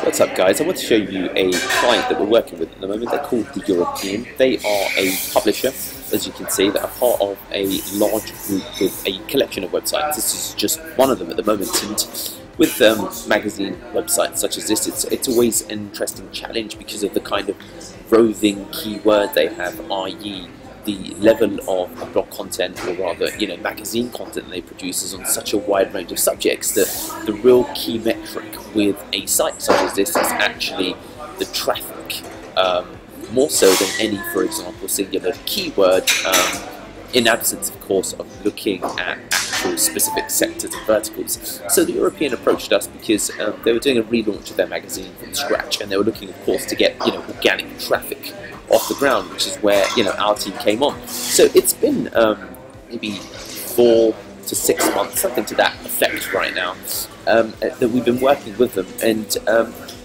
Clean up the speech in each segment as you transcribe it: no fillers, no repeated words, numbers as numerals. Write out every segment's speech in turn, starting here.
What's up, guys? I want to show you a client that we're working with at the moment. They're called The European. They are a publisher, as you can see, that are part of a large group with a collection of websites. This is just one of them at the moment, and with magazine websites such as this, it's always an interesting challenge because of the kind of roving keyword they have, i.e. the level of blog content, or rather, magazine content they produce is on such a wide range of subjects that the real key metric with a site such as this is actually the traffic, more so than any, for example, singular keyword, in absence, of course, of looking at actual specific sectors and verticals. So the European approached us because they were doing a relaunch of their magazine from scratch, and they were looking, of course, to get organic traffic off the ground, which is where our team came on. So it's been maybe 4 to 6 months, something to that effect right now, that we've been working with them. And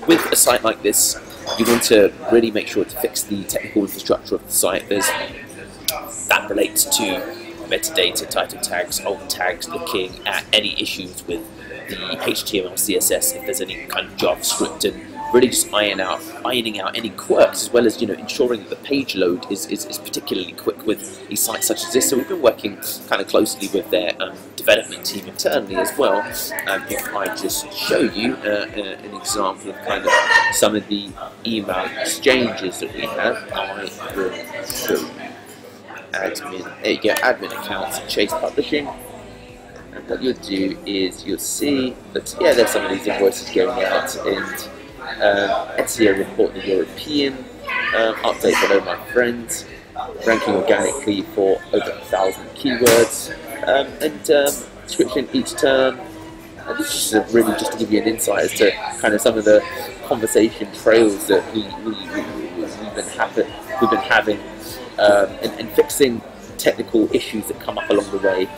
with a site like this, you want to really make sure to fix the technical infrastructure of the site. That relates to metadata, title tags, alt tags, looking at any issues with the HTML, CSS, if there's any kind of JavaScript, and really just ironing out any quirks, as well as ensuring that the page load is particularly quick with a site such as this. So we've been working kind of closely with their development team internally as well. If I just show you an example of kind of some of the email exchanges that we have, I will show you admin. There you go, admin accounts at Chase Publishing. And what you'll do is you'll see that there's some of these invoices going out, and SEO report The European, update below my friends, ranking organically for over 1,000 keywords, and description each term. And this is just really just to give you an insight as to kind of some of the conversation trails that we've been having, and fixing technical issues that come up along the way,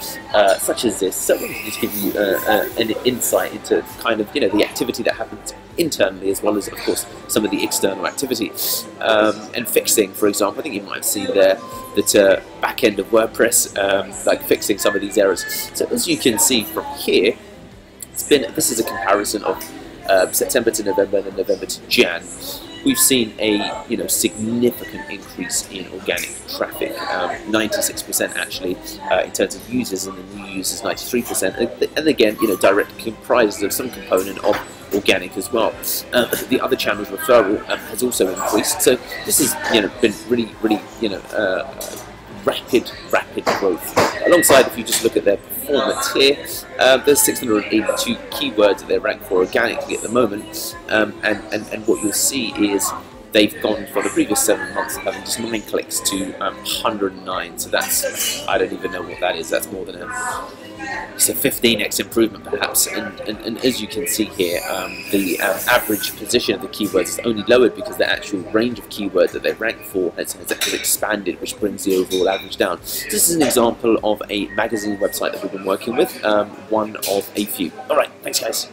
such as this. So I wanted to just give you an insight into kind of the activity that happens internally, as well as, of course, some of the external activity, and fixing, for example, I think you might have seen there that back end of WordPress, like fixing some of these errors. So as you can see from here, this is a comparison of September to November and then November to Jan. We've seen a significant increase in organic traffic, 96% actually, in terms of users, and the new users 93%. And again, direct comprises of some component of organic as well. The other channels, referral, has also increased. So this has been really rapid growth. Alongside, if you just look at their performance here, there's 682 keywords that they rank for organically at the moment, and what you'll see is they've gone for the previous 7 months of having just 9 clicks to 109. So that's, I don't even know what that is. That's more than it's a 15x improvement perhaps, and as you can see here, the average position of the keywords is only lowered because the actual range of keywords that they rank for has expanded, which brings the overall average down. This is an example of a magazine website that we've been working with, one of a few. Alright, thanks guys.